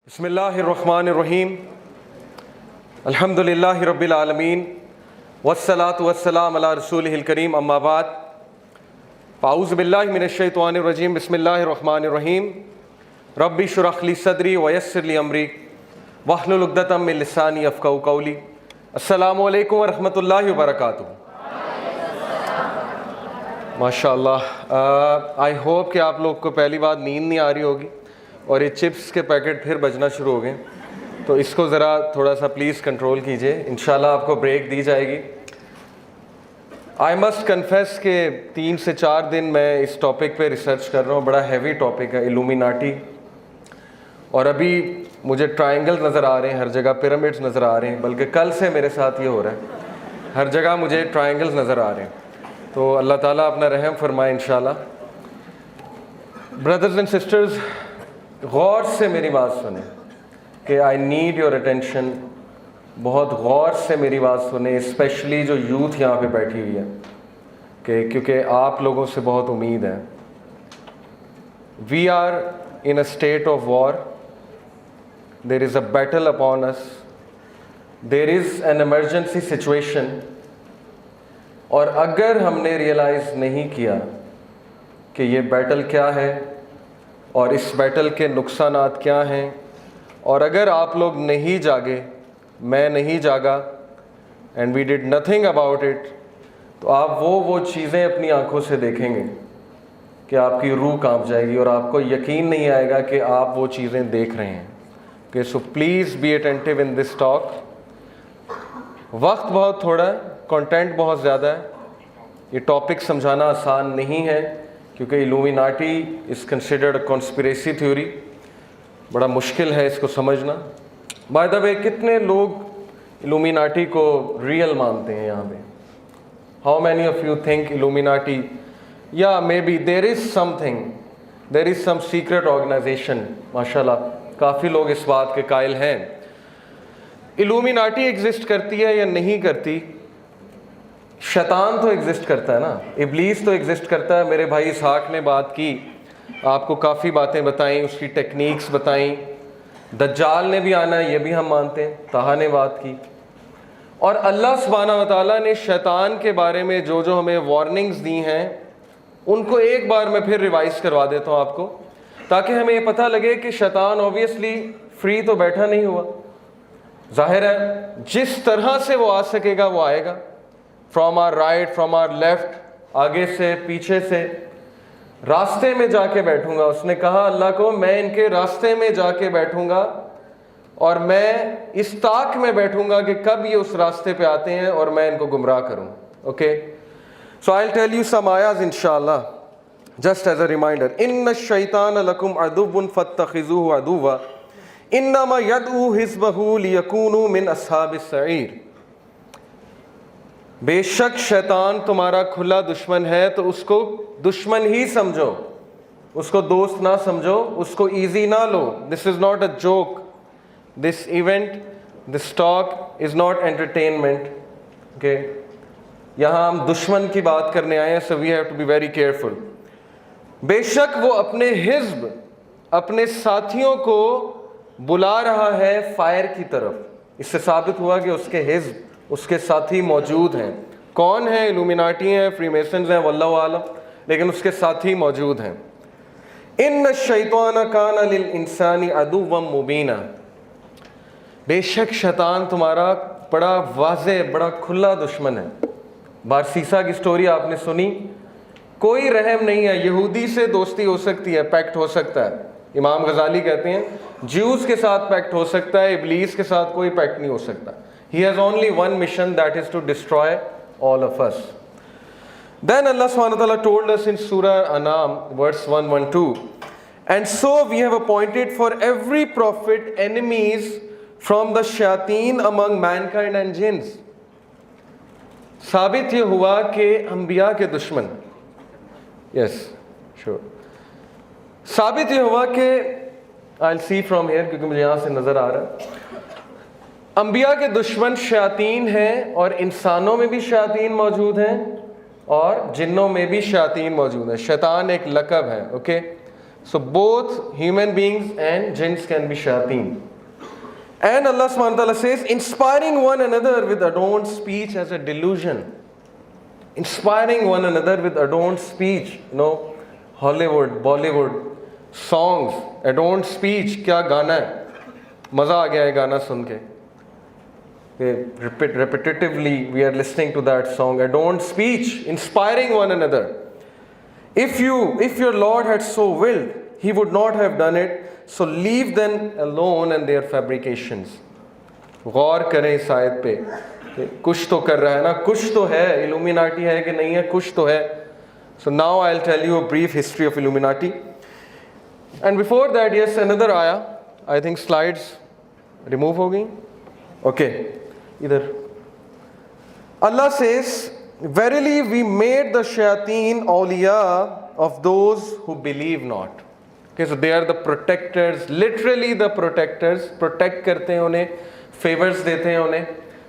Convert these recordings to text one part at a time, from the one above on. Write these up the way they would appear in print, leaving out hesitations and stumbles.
बिस्मिल्लाहिर्रहमानिर्रहीम अल्हम्दुलिल्लाहि रब्बिल आलमीन वस्सलातु वस्सलाम अला रसूलिहिल करीम अम्मा बाद फ़ाऊज़ु बिल्लाहि मिनश शैतानिर रजीम बिस्मिल्लाहिर्रहमानिर्रहीम रब्बि शुरह ली सदरी वयस्सिर ली अमरी वहलुल उक़दतम मिन लिसानी यफ़क़हू क़ौली। अस्सलामु अलैकुम व रहमतुल्लाहि व बरकातुहू। माशाअल्लाह, आई होप कि आप लोग को पहली बात नींद नहीं आ रही होगी और ये चिप्स के पैकेट फिर बजना शुरू हो गए, तो इसको ज़रा थोड़ा सा प्लीज़ कंट्रोल कीजिए। इंशाल्लाह आपको ब्रेक दी जाएगी। आई मस्ट कन्फेस कि 3 से 4 दिन मैं इस टॉपिक पे रिसर्च कर रहा हूँ। बड़ा हैवी टॉपिक है इल्यूमिनाटी, और अभी मुझे ट्रायंगल नज़र आ रहे हैं, हर जगह पिरामिड्स नज़र आ रहे हैं, बल्कि कल से मेरे साथ ये हो रहा है, हर जगह मुझे ट्रायंगल्स नज़र आ रहे हैं। तो अल्लाह ताला अपना रहम फरमाए इंशाल्लाह। ब्रदर्स एंड सिस्टर्स, गौर से मेरी बात सुने कि आई नीड योर अटेंशन। बहुत गौर से मेरी बात सुने, स्पेशली जो यूथ यहाँ पे बैठी हुई है, कि क्योंकि आप लोगों से बहुत उम्मीद है। We are in a state of war, there is a battle upon us, there is an emergency situation. और अगर हमने रियलाइज़ नहीं किया कि ये बैटल क्या है और इस बैटल के नुकसानात क्या हैं, और अगर आप लोग नहीं जागे, मैं नहीं जागा, and we did nothing about it, तो आप वो चीज़ें अपनी आंखों से देखेंगे कि आपकी रूह कांप जाएगी और आपको यकीन नहीं आएगा कि आप वो चीज़ें देख रहे हैं। कि so please be attentive in this talk. वक्त बहुत थोड़ा है, कंटेंट बहुत ज़्यादा है, ये टॉपिक समझाना आसान नहीं है, क्योंकि illuminati is considered a conspiracy theory. बड़ा मुश्किल है इसको समझना। बाय द वे, कितने लोग इल्यूमिनाटी को रियल मानते हैं यहाँ पे? How many of you think Illuminati, या maybe there is something, there is some secret organisation? माशाल्लाह, काफ़ी लोग इस बात के कायल हैं। इल्यूमिनाटी एग्जिस्ट करती है या नहीं करती? शैतान तो एग्जिस्ट करता है ना, इब्लीस तो एग्जिस्ट करता है। मेरे भाई इसहाक ने बात की, आपको काफ़ी बातें बताई, उसकी टेक्निक्स बताई। दज्जाल ने भी आना है, ये भी हम मानते हैं, ताहा ने बात की। और अल्लाह सुब्हानहू व तआला ने शैतान के बारे में जो जो हमें वार्निंग्स दी हैं, उनको एक बार मैं फिर रिवाइज़ करवा देता हूँ आपको, ताकि हमें ये पता लगे कि शैतान ऑब्वियसली फ्री तो बैठा नहीं हुआ। जाहिर है जिस तरह से वो आ सकेगा वो आएगा, from our right, from our left, आगे से, पीछे से। रास्ते में जाके बैठूंगा, उसने कहा अल्लाह को, मैं इनके रास्ते में जाके बैठूंगा और मैं इस ताक में बैठूंगा कि कब ये उस रास्ते पे आते हैं और मैं इनको गुमराह करूं। Okay, so I will tell you some आयाज इंशाअल्लाह, जस्ट एज अ रिमाइंडर। इन्न शैतान लकुम अदुव्वुन फत्तखिज़ूहु अदुव्वा इन्नमा यदऊ हिज़्बहु लियकूनु मिन अस्हाबिस सईर। बेशक शैतान तुम्हारा खुला दुश्मन है, तो उसको दुश्मन ही समझो, उसको दोस्त ना समझो, उसको इजी ना लो। This is not a joke, this event, this talk is not entertainment. Okay, यहाँ हम दुश्मन की बात करने आए हैं, so we have to be very careful. बेशक वो अपने हिज़्ब, अपने साथियों को बुला रहा है फायर की तरफ। इससे साबित हुआ कि उसके हिज़्ब, उसके साथी मौजूद हैं। कौन है? इल्यूमिनाटी हैं, फ्रीमेसन्स हैं, वल्लाहु आलम, लेकिन उसके साथी मौजूद हैं। इन्न शैतान कान लिल इंसानी अदुव्वम मुबीना। बेशक शैतान तुम्हारा बड़ा वाज़े, बड़ा खुला दुश्मन है। बारसीसा की स्टोरी आपने सुनी, कोई रहम नहीं है। यहूदी से दोस्ती हो सकती है, पैक्ट हो सकता है। इमाम गजाली कहते हैं ज्यूज़ के साथ पैक्ट हो सकता है, इब्लीस के साथ कोई पैक्ट नहीं हो सकता। He has only one mission, that is to destroy all of us. Then Allah subhanahu wa ta'ala told us in Surah Anam, verse 112, and so we have appointed for every prophet enemies from the shayateen among mankind and jinns. साबित ये हुआ कि अंबिया के दुश्मन, yes, sure, साबित ये हुआ कि I'll see from here, क्योंकि मुझे यहाँ से नज़र आ रहा है, अंबिया के दुश्मन शयातीन हैं, और इंसानों में भी शयातीन मौजूद हैं और जिन्नों में भी शयातीन मौजूद हैं। शैतान एक लक़ब है। Okay, So both human beings and jinns can be shayateen. And Allah subhanahu wa ta'ala says, inspiring one another with adorned speech as a delusion. Inspiring one another with adorned speech. You know, Hollywood, Bollywood, songs, adorned speech, क्या गाना है? मज़ा आ गया है गाना सुन के. Repetitively we are listening to that song. Adorned speech, inspiring one another. If your Lord had so willed, He would not have done it. So leave them alone and their fabrications. गौर करें इस आयत पे कि कुछ तो कर रहा है ना, कुछ तो है, इल्यूमिनाटी है कि नहीं है, कुछ तो है. So now I'll tell you a brief history of Illuminati. And before that, yes, another ayah. I think slides remove हो गई. Okay, इधर. Allah says, verily we made the shayateen awliya of those who believe not. Okay, so they are the protectors, literally the protectors. Protect करते हैं उन्हें, favors देते हैं उन्हें,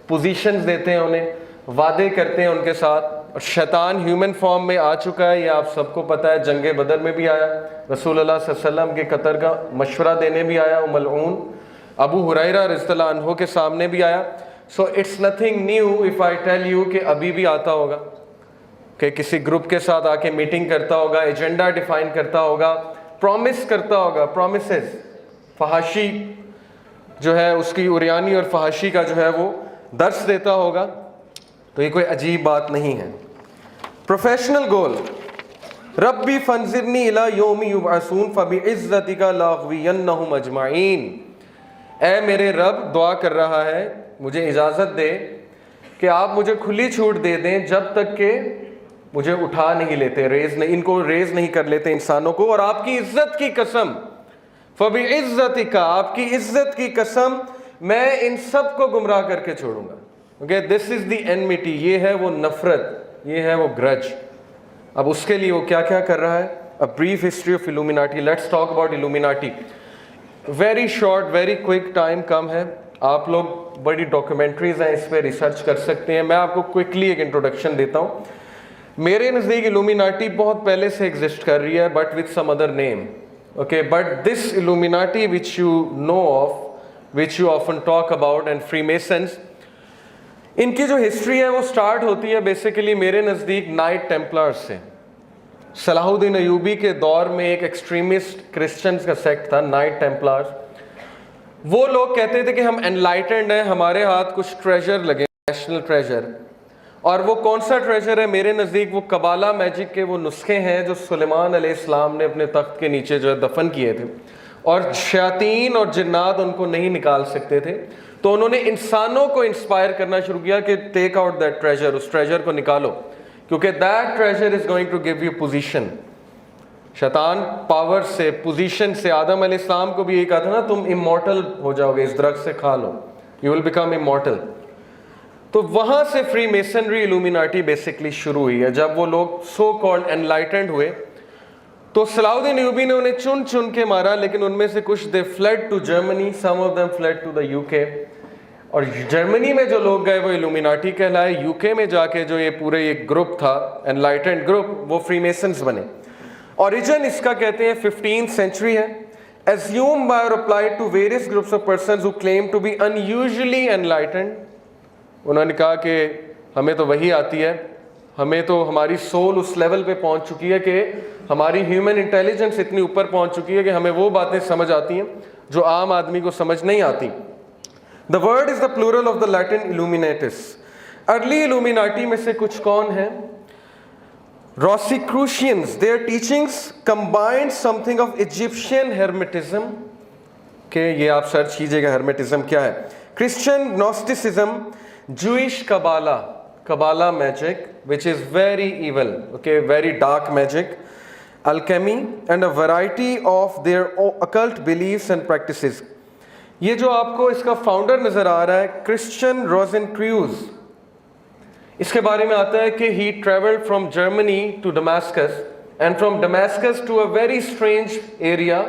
positions देते हैं उन्हें, वादे करते हैं उनके साथ. और शैतान ह्यूमन फॉर्म में आ चुका है, ये आप सबको पता है. जंगे बदर में भी आया, रसूलुल्लाह सल्लल्लाहु अलैहि वसल्लम के कत्ल का मशवरा देने भी आया, मलऊन अबू हुरैरा रज़ियल्लाहु अन्हु के सामने भी आया. So it's nothing new if I tell you कि अभी भी आता होगा, कि किसी ग्रुप के साथ आके मीटिंग करता होगा, एजेंडा डिफाइन करता होगा, प्रॉमिस करता होगा, प्रॉमिसेस, फहाशी जो है उसकी उरियानी और फहाशी का जो है वो दर्स देता होगा. तो ये कोई अजीब बात नहीं है. प्रोफेशनल गोल, रब्बी फंजिरनी इला यौमी युबअसून फबिइज्जतिका लाग़वियन्नहुम अजमईन. ऐ मेरे रब, दुआ कर रहा है, मुझे इजाज़त दे कि आप मुझे खुली छूट दे दें जब तक कि मुझे उठा नहीं लेते, इनको रेज नहीं कर लेते इंसानों को. और आपकी इज्जत की कसम, फबिइज्जतिका, आपकी इज्जत की कसम, मैं इन सब को गुमराह करके छोड़ूंगा. Okay, this is the enmity, ये है वो नफरत, ये है वो ग्रज. अब उसके लिए वो क्या क्या कर रहा है. A brief history of Illuminati. Let's talk about Illuminati. Very short, very quick, time कम है. आप लोग बड़ी डॉक्यूमेंट्रीज हैं, इस पर रिसर्च कर सकते हैं. मैं आपको क्विकली एक इंट्रोडक्शन देता हूँ. मेरे नज़दीक इल्यूमिनाटी बहुत पहले से एग्जिस्ट कर रही है, but with some other name. Okay, but this Illuminati which you know of, which you often talk about, and Freemasons, इनकी जो हिस्ट्री है वो स्टार्ट होती है बेसिकली मेरे नज़दीक नाइट टेम्पलर्स से. सलाहुद्दीन अयूबी के दौर में एक एक्सट्रीमिस्ट क्रिश्चियंस का सेक्ट था, नाइट टेम्पलर्स. वो लोग कहते थे कि हम एनलाइटेंड हैं, हमारे हाथ कुछ ट्रेजर लगे, नेशनल ट्रेजर. और वो कौन सा ट्रेजर है मेरे नज़दीक? वो कबाला मैजिक के वो नुस्खे हैं जो सुलेमान अलैहिस्सलाम ने अपने तख्त के नीचे जो है दफन किए थे, और शयातीन और जिन्नात उनको नहीं निकाल सकते थे. तो उन्होंने इंसानों को इंस्पायर करना शुरू किया कि टेक आउट दैट ट्रेजर, उस ट्रेजर को निकालो, क्योंकि that treasure is going to give you position. शैतान पावर से, पोजीशन से, आदम अलैहिस्सलाम को भी यही कहा था ना, तुम इमॉर्टल हो जाओगे, इस दरख्त से खा लो, यू विल बिकम इमॉर्टल. तो वहां से फ्री मेसनरी इल्यूमिनाटी बेसिकली शुरू हुई है. जब वो लोग सो कॉल्ड एनलाइटेंड हुए तो सलाहुद्दीन अयूबी ने उन्हें चुन चुन के मारा, लेकिन उनमें से कुछ they fled to Germany, some of them fled to the UK. और जर्मनी में जो लोग गए वो इल्यूमिनाटी कहलाए. यूके में जाके जो ये पूरे एक ग्रुप था, एनलाइटेंड ग्रुप, वो फ्रीमेसन्स बने. ओरिजिन इसका कहते हैं 15th सेंचुरी है. एज्यूम बाय और applied to various groups of persons who claim to be unusually enlightened. उन्होंने कहा कि हमें तो वही आती है, हमें तो हमारी सोल उस लेवल पे पहुंच चुकी है कि हमारी ह्यूमन इंटेलिजेंस इतनी ऊपर पहुंच चुकी है कि हमें वो बातें समझ आती हैं जो आम आदमी को समझ नहीं आती. The word is the plural of the Latin illuminatus. Early Illuminati में से कुछ कौन है? Rosicrucians. Their teachings combined something of Egyptian hermetism. के ये आप सर्च कीजिएगा hermetism क्या है. Christian Gnosticism, Jewish Kabbalah magic, which is very evil, okay, very dark magic, alchemy, and a variety of their occult beliefs and practices. ये जो आपको इसका फाउंडर नजर आ रहा है, Christian Rosenkreuz, इसके बारे में आता है कि he traveled from Germany to Damascus and from Damascus to a very strange area,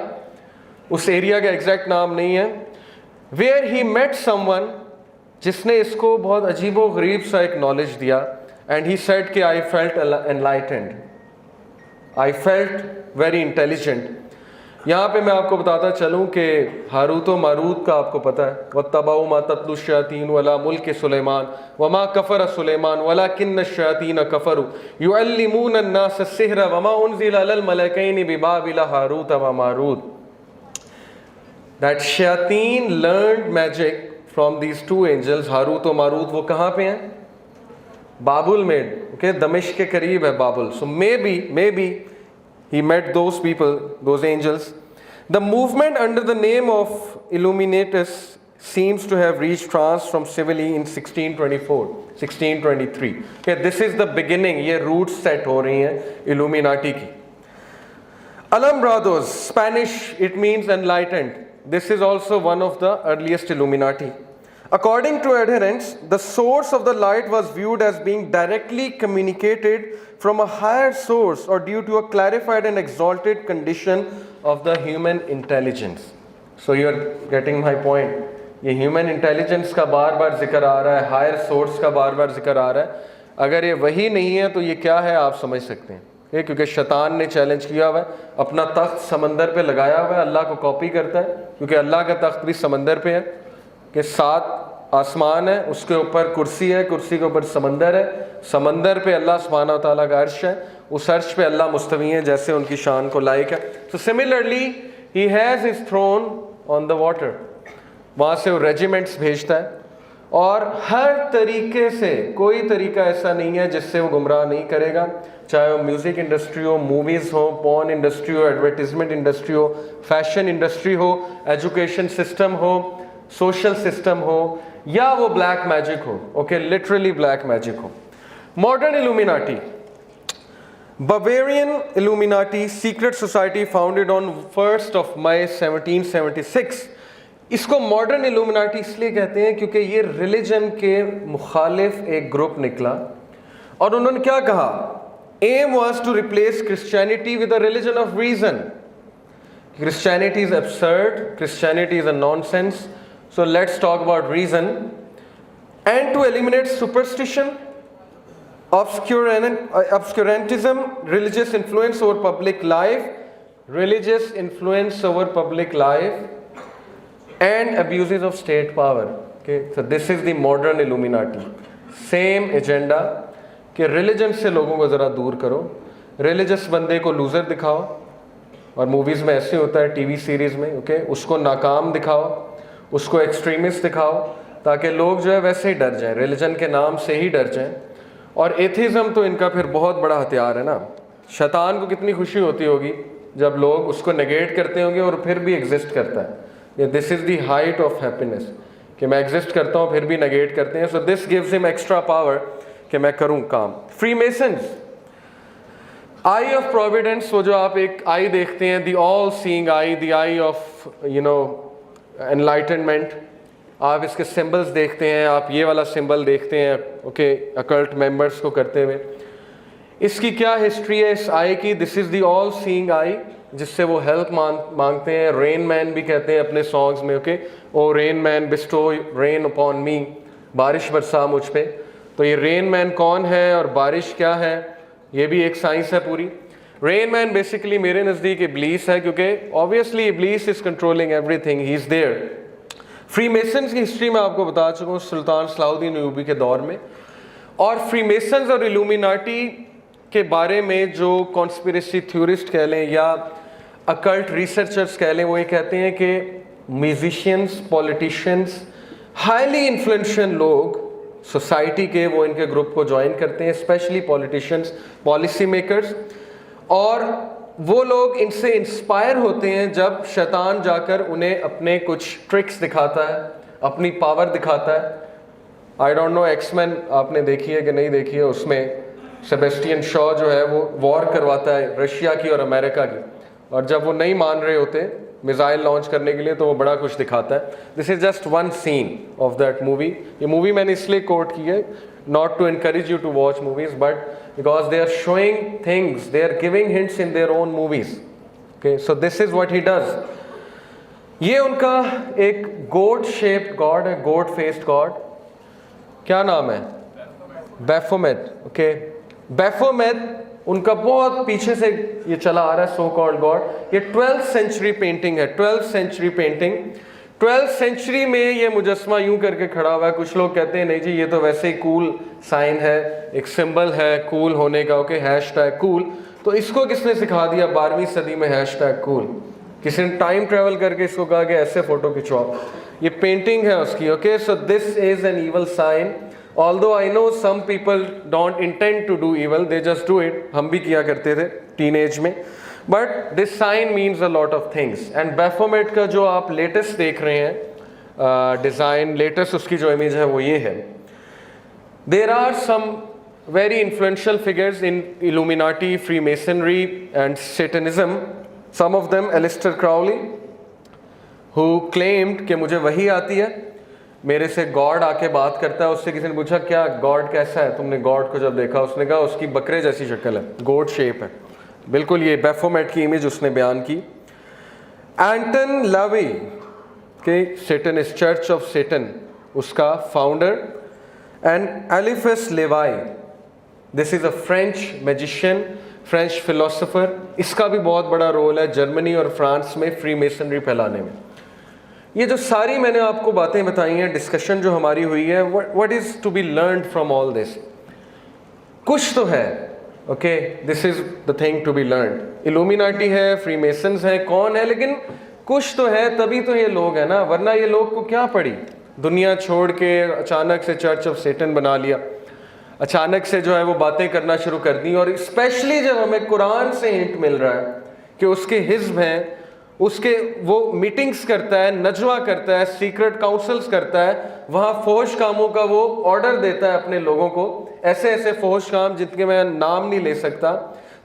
उस एरिया का एग्जैक्ट नाम नहीं है, where he met someone जिसने इसको बहुत अजीबो गरीब सा एक नॉलेज दिया. and he said कि I felt enlightened, I felt very intelligent. यहाँ पे मैं आपको बताता चलूँ कि हारूत व मारूत का आपको पता है, वत्तबऊ मा तत्लु शयातीन वला मुल्क सुलेमान वमा कफर सुलेमान वलाकिन्न शयातीन कफरु युअल्लिमून अन्नास सिहरा वमा उनज़िला अलल मलकैनि बिबाबिल हारूत व Marut. That shayateen learned magic from these two angels, Harut व मारूत. वो कहाँ पे हैं? बाबुल में, okay, दमिश्क के करीब है बाबुल. So maybe he met those people, those angels. The movement under the name of Illuminatus seems to have reached France from Seville in 1624, 1623. Okay, this is the beginning. ये roots set हो रही हैं Illuminati की. Alumbrados, Spanish, it means enlightened. This is also one of the earliest Illuminati. According to adherents, the source of the light was viewed as being directly communicated from a higher source or due to a clarified and exalted condition of the human intelligence. So you are getting my point. ये human intelligence का बार बार जिक्र आ रहा है, higher source का बार बार जिक्र आ रहा है. अगर ये वही नहीं है तो ये क्या है आप समझ सकते हैं. ये क्योंकि शैतान ने चैलेंज किया हुआ है, अपना तख्त समंदर पे लगाया हुआ है, अल्लाह को कॉपी करता है, क्योंकि अल्लाह का तख्त भी समंदर पे है कि 7 आसमान है, उसके ऊपर कुर्सी है, कुर्सी के ऊपर समंदर है, समंदर पे अल्लाह सुब्हानहू व तआला का अर्श है, उस अर्श पे अल्लाह मुस्तवी है जैसे उनकी शान को लायक है. So similarly he has his throne on the water. वहाँ से वो रेजिमेंट्स भेजता है और हर तरीके से, कोई तरीका ऐसा नहीं है जिससे वो गुमराह नहीं करेगा, चाहे वो म्यूज़िक इंडस्ट्री हो, मूवीज़ हो, पॉर्न इंडस्ट्री हो, एडवर्टीजमेंट इंडस्ट्री हो, फैशन इंडस्ट्री हो, एजुकेशन सिस्टम हो, सोशल सिस्टम हो, या वो ब्लैक मैजिक हो. ओके, लिटरली ब्लैक मैजिक हो. Modern illuminati, Bavarian Illuminati secret society founded on 1st of May 1776. इसको मॉडर्न इल्यूमिनाटी इसलिए कहते हैं क्योंकि ये रिलीजन के मुखालिफ एक ग्रुप निकला और उन्होंने क्या कहा, aim was to replace Christianity with a religion of reason. Christianity is absurd, Christianity is a nonsense, so let's talk about reason. And to eliminate superstition, obscurantism, religious influence over public life, and abuses of state power. Okay, so this is the modern Illuminati. Same agenda कि religion से लोगों को ज़रा दूर करो, religious बंदे को loser दिखाओ, और movies में ऐसे होता है, TV series में, okay, उसको नाकाम दिखाओ, उसको extremist दिखाओ, ताकि लोग जो है वैसे ही डर जाएं, religion के नाम से ही डर जाएं. और एथिज्म तो इनका फिर बहुत बड़ा हथियार है ना. शैतान को कितनी खुशी होती होगी जब लोग उसको नेगेट करते होंगे और फिर भी एग्जिस्ट करता है. This is the height of happiness कि मैं एग्जिस्ट करता हूँ फिर भी नेगेट करते हैं. So this gives him extra power कि मैं करूँ काम. फ्रीमेसन्स, आई ऑफ प्रोविडेंस, वो जो आप एक आई देखते हैं, the all seeing I, the I of enlightenment. आप इसके सिंबल्स देखते हैं, आप ये वाला सिंबल देखते हैं, ओके, अकल्ट मेंबर्स को करते हुए. इसकी क्या हिस्ट्री है इस आई की? This is the all seeing आई, जिससे वो हेल्प मांगते हैं. रेन मैन भी कहते हैं अपने सॉन्ग्स में, ओके, ओ रेन मैन बिस्टो रेन अपॉन मी, बारिश बरसा मुझ पे. तो ये रेन मैन कौन है और बारिश क्या है, ये भी एक साइंस है पूरी. रेन मैन बेसिकली मेरे नज़दीक इब्लीस है, क्योंकि ऑब्वियसली इब्लीस is controlling everything, he is there. Freemasons की हिस्ट्री में आपको बता चुका हूँ सुल्तान सलाहुद्दीन अय्यूबी के दौर में. और फ्रीमेसन्स और इल्यूमिनाटी के बारे में जो कॉन्स्पिरेसी थ्योरिस्ट कह लें या अकल्ट रिसर्चर्स कह लें, वो ये कहते हैं कि म्यूजिशियंस, पॉलिटिशियंस, हाईली इन्फ्लुएंशियल लोग सोसाइटी के, वो इनके ग्रुप को ज्वाइन करते हैं, स्पेशली पॉलिटिशियंस, पॉलिसी मेकर्स. और वो लोग इनसे इंस्पायर होते हैं जब शैतान जाकर उन्हें अपने कुछ ट्रिक्स दिखाता है, अपनी पावर दिखाता है. आई डोंट नो एक्समैन आपने देखी है कि नहीं देखी है, उसमें सेबेस्टियन शॉ जो है वो वॉर करवाता है रशिया की और अमेरिका की, और जब वो नहीं मान रहे होते मिसाइल लॉन्च करने के लिए तो वो बड़ा कुछ दिखाता है. This is just one scene of that movie. ये मूवी मैंने इसलिए कोट की है, not to encourage you to watch movies, but because they are showing things, they are giving hints in their own movies. Okay, so this is what he does. ये उनका एक goat shaped god है, goat faced god. क्या नाम है? Baphomet. Okay, Baphomet उनका बहुत पीछे से ये चला आ रहा है सो कॉल्ड गॉड। ये 12th सेंचुरी पेंटिंग है, 12th century painting. 12th century में ये मुजस्मा यूं करके खड़ा हुआ है। कुछ लोग कहते हैं नहीं जी ये तो वैसे ही कूल साइन है, एक सिंबल है कूल होने का, ओके, हैशटैग कूल। तो इसको किसने सिखा दिया 12वीं सदी में हैशटैग कूल? किसी ने टाइम ट्रेवल करके इसको कहा कि ऐसे फोटो खिंचवाओ। ये पेंटिंग है उसकी, okay. So this is an evil sign. Although I know some people don't intend to do evil, they just do it. हम भी किया करते थे टीनेज में। But this sign means a lot of things. And Baphomet का जो आप latest देख रहे हैं डिज़ाइन, लेटेस्ट उसकी जो इमेज है वो ये है। There are some very influential figures in Illuminati, Freemasonry and Satanism. Some of them, Aleister Crowley, who claimed कि मुझे वही आती है, मेरे से गॉड आके बात करता है। उससे किसी ने पूछा क्या गॉड कैसा है, तुमने गॉड को जब देखा? उसने कहा उसकी बकरे जैसी शक्ल है, गोड शेप है। बिल्कुल ये बैफोमेट की इमेज उसने बयान की। एंटन लावी के Satan is Church of Satan उसका founder. And Eliphas Levi, this is a French magician, French philosopher. इसका भी बहुत बड़ा रोल है जर्मनी और फ्रांस में फ्री मेसनरी फैलाने में। ये जो सारी मैंने आपको बातें बताई हैं, डिस्कशन जो हमारी हुई है, what is to be learned from all this? कुछ तो है, okay, this is the thing to be learned. Illuminati है, फ्रीमेसन्स है, कौन है, लेकिन कुछ तो है, तभी तो ये लोग है ना, वरना ये लोग को क्या पड़ी? दुनिया छोड़ के अचानक से चर्च ऑफ सेटन बना लिया, अचानक से जो है वो बातें करना शुरू कर दी। और स्पेशली जब हमें कुरान से हिंट मिल रहा है कि उसके हिज्ब हैं, उसके वो मीटिंग्स करता है, नजवा करता है, सीक्रेट काउंसल्स करता है, वहाँ फोश कामों का वो ऑर्डर देता है अपने लोगों को, ऐसे ऐसे फोश काम जिनके मैं नाम नहीं ले सकता,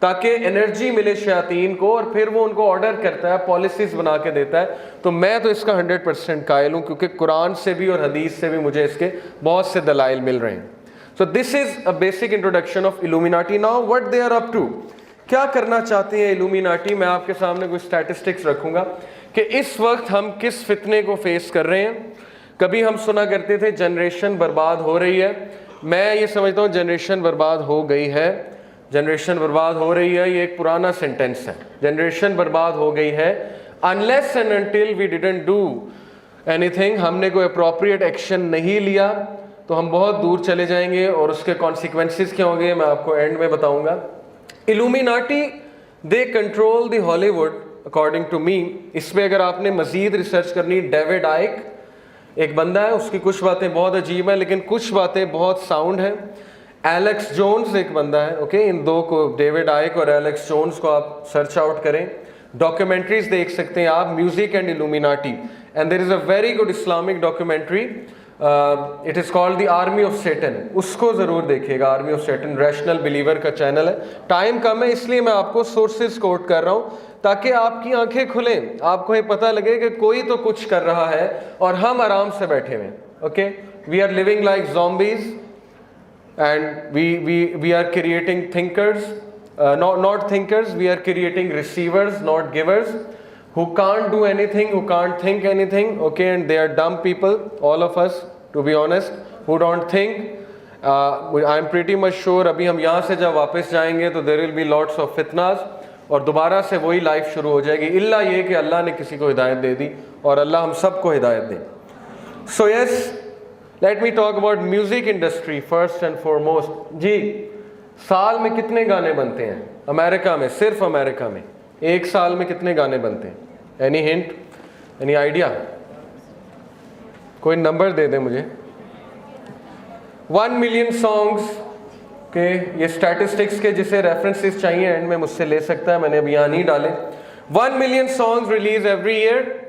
ताकि एनर्जी मिले शयातीन को, और फिर वो उनको ऑर्डर करता है, पॉलिसीज बना के देता है। तो मैं तो इसका 100% कायल हूँ, क्योंकि कुरान से भी और हदीस से भी मुझे इसके बहुत से दलाइल मिल रहे हैं। So this is a basic introduction of Illuminati. Now what they are up to, क्या करना चाहते हैं इल्यूमिनाटी? मैं आपके सामने कुछ स्टैटिस्टिक्स रखूंगा कि इस वक्त हम किस फितने को फेस कर रहे हैं। कभी हम सुना करते थे जनरेशन बर्बाद हो रही है, मैं ये समझता हूँ जनरेशन बर्बाद हो गई है। जनरेशन बर्बाद हो रही है ये एक पुराना सेंटेंस है, जनरेशन बर्बाद हो गई है। Unless and until we didn't do anything, हमने कोई अप्रोप्रिएट एक्शन नहीं लिया, तो हम बहुत दूर चले जाएंगे, और उसके कॉन्सिक्वेंसेस क्या होंगे मैं आपको एंड में बताऊंगा। Illuminati they control the Hollywood according to me. इस पर अगर आपने मजीद रिसर्च करनी, डेविड आइक एक बंदा है, उसकी कुछ बातें बहुत अजीब हैं लेकिन कुछ बातें बहुत साउंड हैं। एलेक्स जोन्स एक बंदा है, ओके, इन दो को, डेविड आइक और एलेक्स जोन्स को आप सर्च आउट करें। डॉक्यूमेंट्रीज देख सकते हैं आप, music and Illuminati, and there is a very good Islamic documentary, it is called the army of Satan, उसको ज़रूर देखिएगा। Army of Satan rational believer का चैनल है। टाइम कम है इसलिए मैं आपको सोर्सेज कोट कर रहा हूँ, ताकि आपकी आंखें खुलें, आपको ये पता लगे कि कोई तो कुछ कर रहा है और हम आराम से बैठे हुए। Okay, we are living like zombies and we are creating thinkers, not thinkers, we are creating receivers, not givers, who can't do anything, who can't think anything, okay, and they are dumb people, all of us, to be honest, who don't think. I am pretty much sure अभी हम यहाँ से जब वापस जाएंगे तो there will be lots of fitnas, और दोबारा से वही लाइफ शुरू हो जाएगी, इल्ला ये कि अल्लाह ने किसी को हिदायत दे दी, और अल्लाह हम सबको हिदायत दे। So yes, let me talk about music industry first and foremost. जी, साल में कितने गाने बनते हैं अमेरिका में? सिर्फ अमेरिका में एक साल में कितने गाने बनते हैं? Any hint, any idea? कोई नंबर दे दे मुझे। 1 मिलियन सॉन्ग्स के ये स्टैटिस्टिक्स के जिसे रेफरेंसेस चाहिए एंड में मुझसे ले सकता है, मैंने अभी यहाँ नहीं डाले। 1 million songs release every year.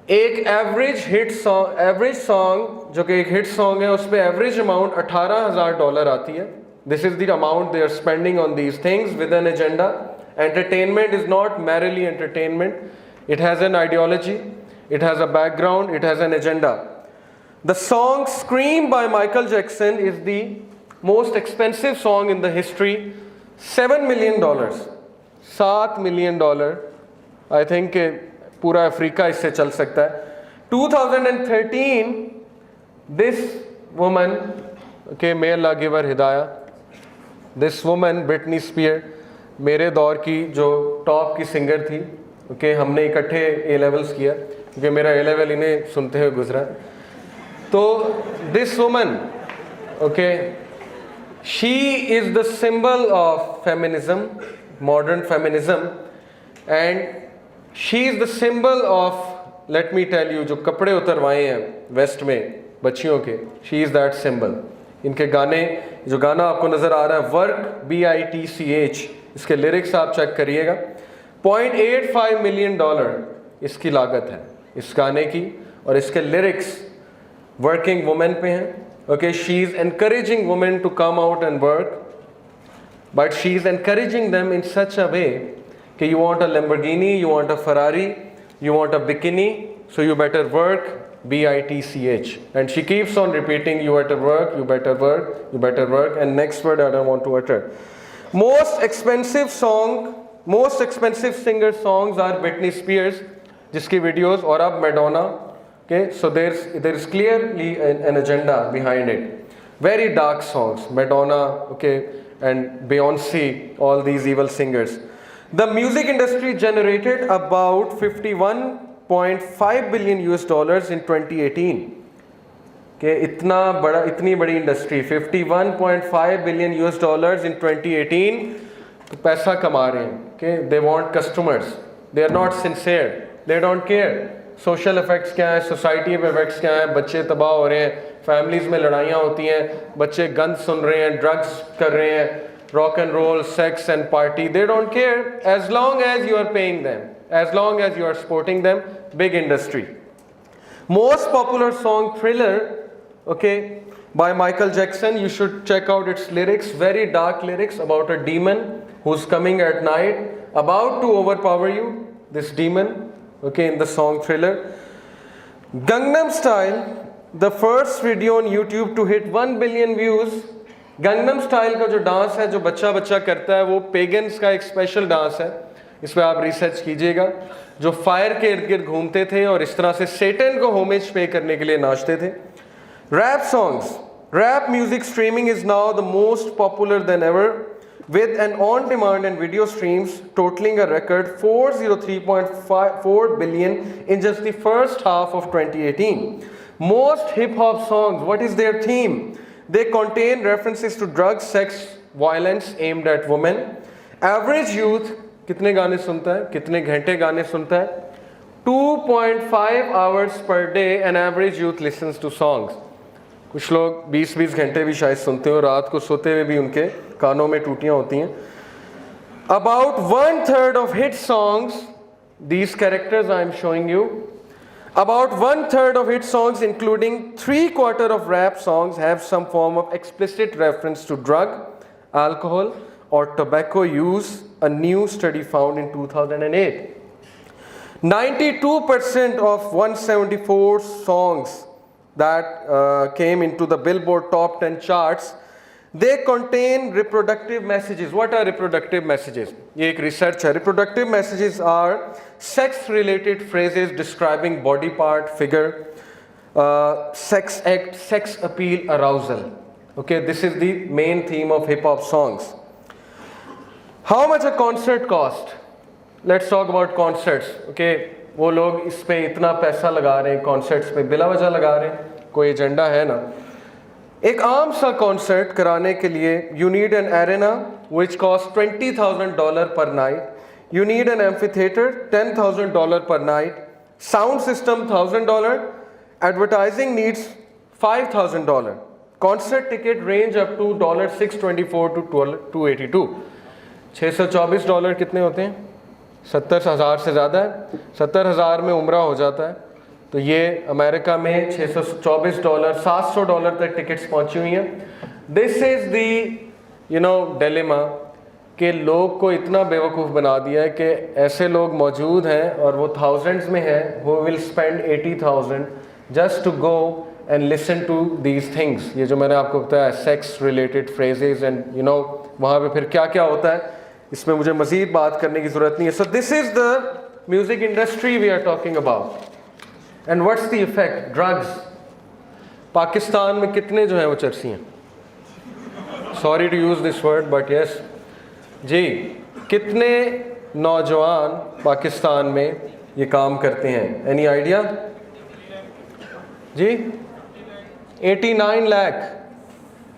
एक एवरेज सॉन्ग जो कि एक हिट सॉन्ग है, उस पर एवरेज अमाउंट $18,000 आती है। This is the amount they are spending on these things with an agenda. Entertainment is not merely entertainment. It has an ideology, it has a background, it has an agenda. The song Scream by Michael Jackson is the most expensive song in the history. $7 million. $7 million. I think पूरा Africa इससे चल सकता है। 2013, this woman, okay, may Allah give her hidayah, this woman Britney Spears मेरे दौर की जो top की सिंगर थी, ओके हमने इकट्ठे ए लेवल्स किया क्योंकि मेरा ए लेवल इन्हें सुनते हुए गुजरा। तो this woman, okay, she is the symbol of feminism, modern feminism, and she is the symbol of, let me tell you, जो कपड़े उतरवाए हैं वेस्ट में बच्चियों के, शी इज़ दैट सिंबल। इनके गाने, जो गाना आपको नज़र आ रहा है वर्क BITCH, इसके लिरिक्स आप चेक करिएगा। $0.85 मिलियन इसकी लागत है इस गाने की, और इसके लिरिक्स वर्किंग वुमेन पे हैं। Okay, she is encouraging women to come out and work, but she is encouraging them in such a way कि you want a Lamborghini, you want a Ferrari, you want a bikini, so you better work BITCH. And she keeps on repeating, you better work, you better work, you better work, and next word I don't want to utter. Most expensive singer songs are Britney Spears, जिसकी videos, और अब Madonna. Okay, so there is clearly an agenda behind it. Very dark songs, Madonna, okay, and Beyonce, all these evil singers. The music industry generated about $51.5 billion in 2018. Okay, इतनी बड़ी industry, $51.5 billion in 2018, तो पैसा कमा रहे हैं। Okay, they want customers, they are not sincere, they don't care. Social effects क्या है, society पे इफ़ेक्ट्स क्या है, बच्चे तबाह हो रहे हैं, फैमिलीज़ में लड़ाइयाँ होती हैं, बच्चे गंद सुन रहे हैं, ड्रग्स कर रहे हैं, rock and roll, sex and party, they don't care as long as you are paying them, as long as you are supporting them. Big industry. Most popular song Thriller, okay, by Michael Jackson, you should check out its lyrics, very dark lyrics about a demon who's coming at night, about to overpower you, this demon, okay, in the song Thriller. Gangnam Style, the first video on YouTube to hit 1 billion views. Gangnam style का जो dance है, जो बच्चा बच्चा करता है, वो pagans का एक स्पेशल डांस है, इस पर आप रिसर्च कीजिएगा, जो फायर के इर्द गिर्द घूमते थे और इस तरह से सेटन को होमेज पे करने के लिए नाचते थे। Rap songs, rap music streaming is now the most popular than ever, with an on-demand and video streams totaling a record 403.4 billion in just the first half of 2018. Most hip-hop songs, what is their theme? They contain references to drugs, sex, violence aimed at women. Average youth कितने गाने सुनता है, कितने घंटे गाने सुनता है? 2.5 hours per day an average youth listens to songs. कुछ लोग 20-20 घंटे भी शायद सुनते हो, रात को सोते हुए भी उनके कानों में टूटियाँ होती हैं। About 1/3 of hit songs, these characters I am showing you, about 1/3 of hit songs, including 3/4 of rap songs, have some form of explicit reference to drug, alcohol, or tobacco use, a new study found in 2008. 92% of 174 songs that came into the Billboard Top 10 charts, they contain reproductive messages. What are reproductive messages? ये एक research है. Reproductive messages are sex-related phrases describing body part, figure, sex act, sex appeal, arousal. Okay, this is the main theme of hip-hop songs. How much a concert cost? Let's talk about concerts. Okay, वो लोग इस पे इतना पैसा लगा रहे हैं, concerts पे बिला वजह लगा रहे हैं, कोई एजेंडा है ना। एक आम सा कॉन्सर्ट कराने के लिए you need an arena which costs $20,000 per night, you need an amphitheater $10,000 per night, sound system $1,000, advertising needs $5,000. Concert ticket range up to $624 to $282. $624 कितने होते हैं? 70,000 से ज़्यादा है। 70,000 में उम्रा हो जाता है। तो ये अमेरिका में $624, $700 तक टिकट्स पहुंची हुई हैं। दिस इज़ दी डिलेमा कि लोग को इतना बेवकूफ़ बना दिया है कि ऐसे लोग मौजूद हैं और वो थाउजेंड्स में हैं, who will spend 80,000 just to go and listen to these things. ये जो मैंने आपको बताया, सेक्स रिलेटेड फ्रेजेस एंड वहाँ पे फिर क्या क्या होता है, इसमें मुझे मज़ीद बात करने की ज़रूरत नहीं है। So this is the music industry we are talking about. And what's the effect? Drugs. Pakistan में कितने जो हैं वो चरसी हैं? Sorry to use this word but yes जी, कितने नौजवान पाकिस्तान में ये काम करते हैं? एनी आइडिया जी? 89 lakh.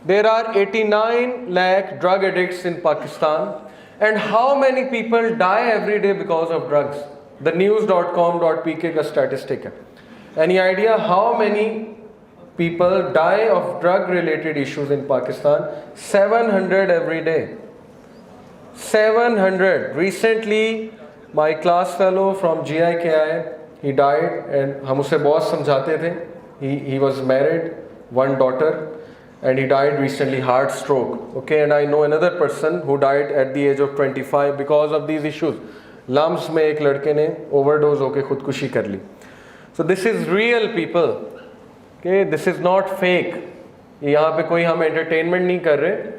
There are 89 lakh drug addicts in Pakistan. And how many people die every day because of drugs? The news.com.pk का statistic है. Any idea how many people die of drug related issues in Pakistan? 700 every day. 700. Recently, my class fellow from GIKI, he died and हम उसे बहुत समझाते थे. He was married, one daughter, and he died recently, heart stroke. Okay, and I know another person who died at the age of 25 because of these issues. LUMS में एक लड़के ने overdose होकर खुदकुशी कर ली. So this is real people. Okay, this is not fake. यहाँ पे कोई हम entertainment नहीं कर रहे.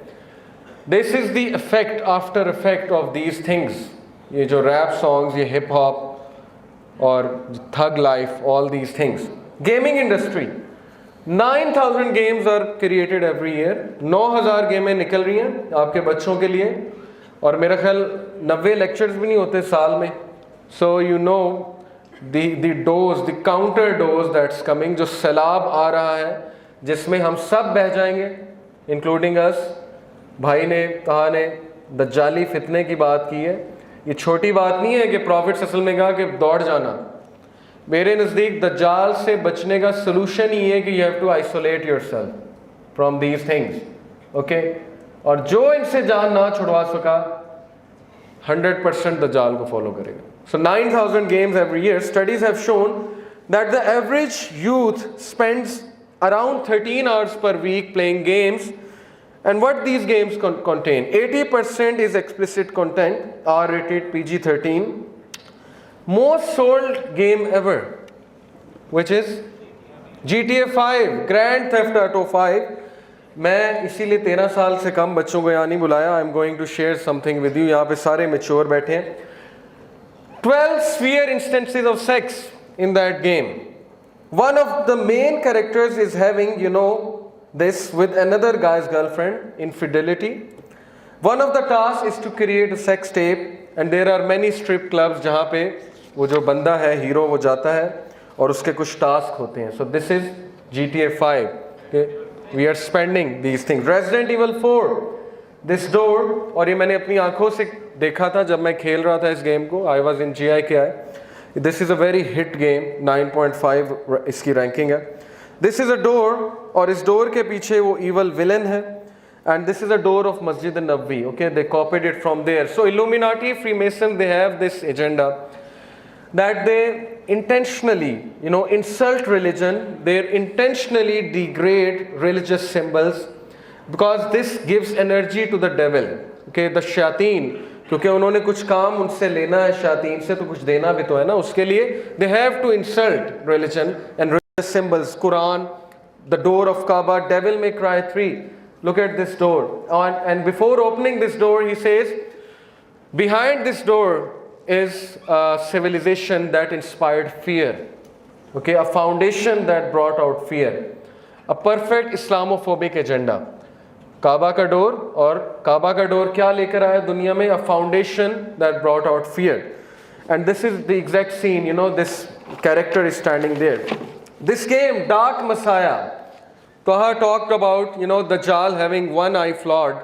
This is the effect, after effect of these things. ये जो rap songs, ये hip hop और thug life, all these things. Gaming industry, 9,000 games are created every year. 9,000 गेमें निकल रही हैं आपके बच्चों के लिए, और मेरा ख्याल 90 लेक्चर्स भी नहीं होते साल में. So you know the dose, the counter dose that's coming, जो सैलाब आ रहा है जिसमें हम सब बह जाएंगे, including us. भाई ने कहा ने दज्जाली फितने की बात की है. ये छोटी बात नहीं है कि प्रॉफिट असल में कहा कि दौड़ जाना. मेरे नज़दीक दज्जाल से बचने का सोल्यूशन ही है कि you have to isolate yourself from these things. Okay, और जो इनसे जान ना छुड़वा सका 100% दज्जाल को फॉलो करेगा. सो 9,000 games every year. Studies have shown that the average youth spends around 13 hours per week playing games. And what these games contain? 80% is explicit content, R-rated, PG-13. Most sold game ever, which is GTA 5, Grand Theft Auto 5. मैं इसीलिए 13 साल से कम बच्चों को यहाँ नहीं बुलाया. I am going to share something with you. यहाँ पे सारे मेच्योर बैठे हैं. 12 sphere instances of sex in that game. One of the main characters is having, you know, this with another guy's girlfriend, infidelity. One of the tasks is to create a sex tape, and there are many strip clubs जहाँ पे वो जो बंदा है hero वो जाता है और उसके कुछ टास्क होते हैं. So this is GTA 5. Okay? We are spending these things. Resident Evil 4, this door, और ये मैंने अपनी आंखों से देखा था जब मैं खेल रहा था इस गेम को. I was in GIKI. This is a very hit game. 9.5 इसकी रैंकिंग है. This is a door, और इस डोर के पीछे वो evil villain है. And this is a door of Masjid al-Nabawi. Okay, they copied it from there. So Illuminati, Freemason, they have this agenda that they intentionally, you know, insult religion. They intentionally degrade religious symbols because this gives energy to the devil. Okay, the shayateen, क्योंकि उन्होंने कुछ काम उनसे लेना है शायातीन से, तो कुछ देना भी तो है ना उसके लिए. They have to insult religion and religious symbols. Quran, the door of Kaaba, Devil May Cry 3. Look at this door. And before opening this door, he says, behind this door is a civilization that inspired fear. Okay, a foundation that brought out fear. A perfect Islamophobic agenda. काबा का door, और काबा का door क्या लेकर आया दुनिया में? A foundation that brought out fear. And this is the exact scene, you know, this character is standing there. This game, Dark Messiah, Taha talked about, you know, Dajjal having one eye flawed.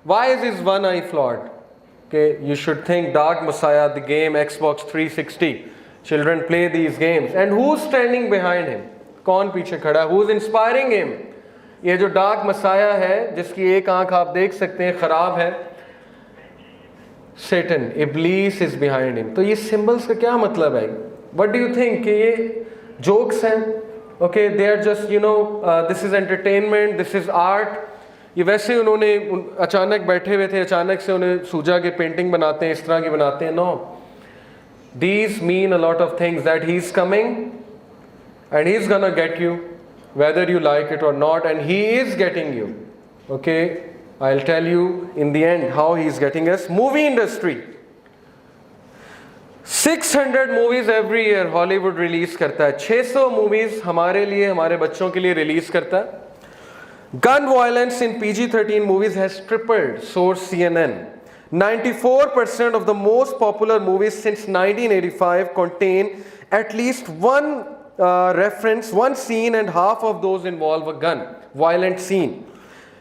Why is his one eye flawed? Okay, you should think Dark Messiah, the game, Xbox 360. Children play these games. And who's standing behind him? कौन पीछे खड़ा? Who's inspiring him? ये जो dark Messiah है जिसकी एक आंख आप देख सकते हैं खराब है, Satan, इब्लीस इज बिहाइंड हिम. तो ये सिंबल्स का क्या मतलब है? व्हाट डू यू थिंक कि ये जोक्स हैं? Okay, they are just, you know, this is entertainment, this is art. ये वैसे उन्होंने अचानक बैठे हुए थे, अचानक से उन्हें सूजा के पेंटिंग बनाते हैं, इस तरह की बनाते हैं. No, these mean a lot of things, that he is coming and he is gonna get you whether you like it or not, and he is getting you. Okay, I'll tell you in the end how he is getting us. Movie industry, 600 movies every year Hollywood release करता है. 600 movies हमारे लिए, हमारे बच्चों के लिए release करता है. Gun violence in PG-13 movies has tripled, source CNN. 94% of the most popular movies since 1985 contain at least one reference, one scene, and half of those involve a gun, violent scene.